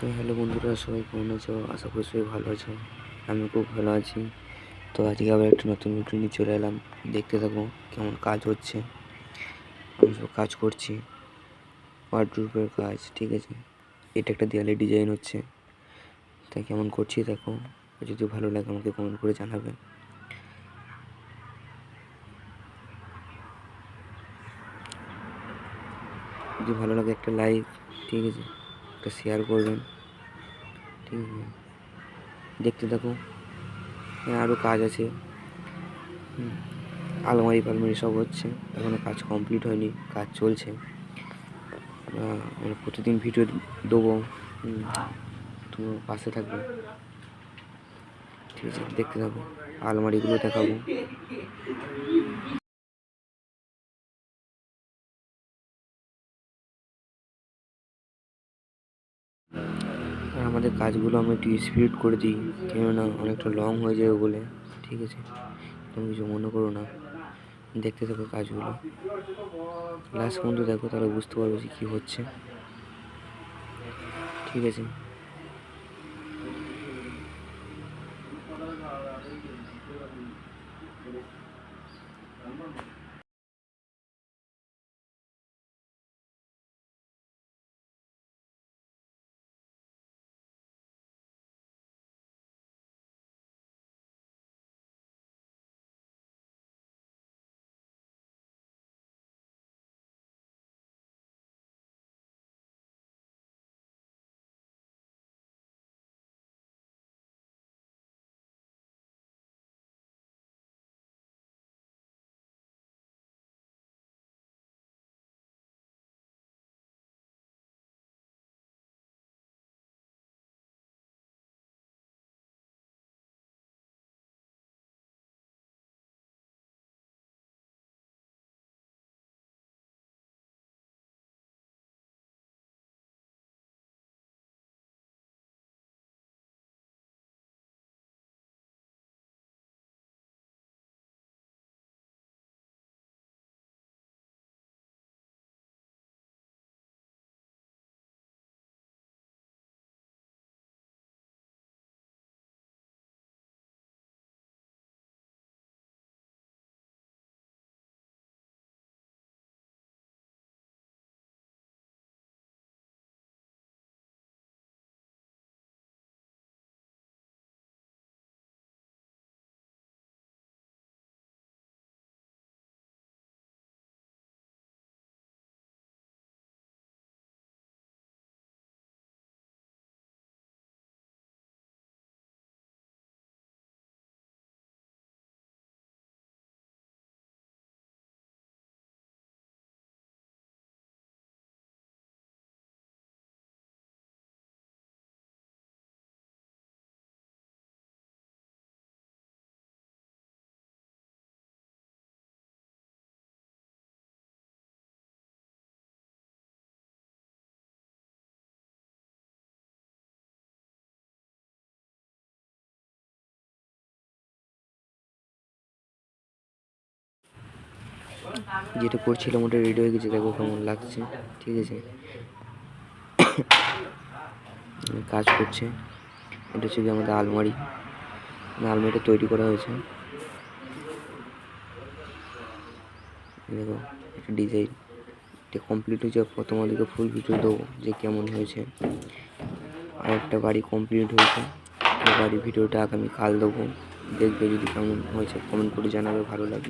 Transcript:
তো হ্যালো বন্ধুরা, সবাই কেমন আছো? আশা করি সবাই ভালো আছো। আমি খুব ভালো আছি। তো আজকে আবার একটা নতুন ভিডিও নিয়ে চলে এলাম। দেখতে থাকো কেমন কাজ হচ্ছে। আমি সব কাজ করছি, ওয়ার্ডরোবের কাজ, ঠিক আছে। এটা একটা দেয়ালের ডিজাইন হচ্ছে, তাই কেমন করছি দেখো। যদি ভালো লাগে আমাকে কমেন্ট করে জানাবে। যদি ভালো লাগে একটা লাইক, ঠিক আছে, একটা শেয়ার করবেন, ঠিক আছে। দেখতে থাকো, আরও কাজ আছে। আলমারি ফালমারি সব হচ্ছে, এখনো কাজ কমপ্লিট হয়নি, কাজ চলছে। মানে প্রতিদিন ভিডিও দেবো, তোমার পাশে থাকবে, ঠিক আছে। দেখতে থাকো, আলমারিগুলো দেখাবো। আর আমাদের কাজগুলো আমি একটু স্পিড করে দিই, কেননা অনেকটা লং হয়ে যাবে বলে, ঠিক আছে। তুমি কিছু মনে করো না, দেখতে থাকো কাজগুলো লাস্ট পর্যন্ত দেখো, তাহলে বুঝতে পারবে যে কী হচ্ছে, ঠিক আছে। যেটা করছিলাম ওটা রেডি হয়ে গেছে, দেখো কেমন লাগছে, ঠিক আছে। কাজ করছে, এটা হচ্ছে আমাদের আলমারি। আলমারিটা তৈরি করা হয়েছে, দেখো একটা ডিজাইন। এটা কমপ্লিট হয়েছে, তোমাদেরকে ফুল ভিডিও দেবো যে কেমন হয়েছে। আর একটা বাড়ি কমপ্লিট হয়েছে, বাড়ির ভিডিওটা আগামী কাল দেবো। দেখবে যদি কেমন হয়েছে কমেন্ট করে জানাবে, ভালো লাগবে।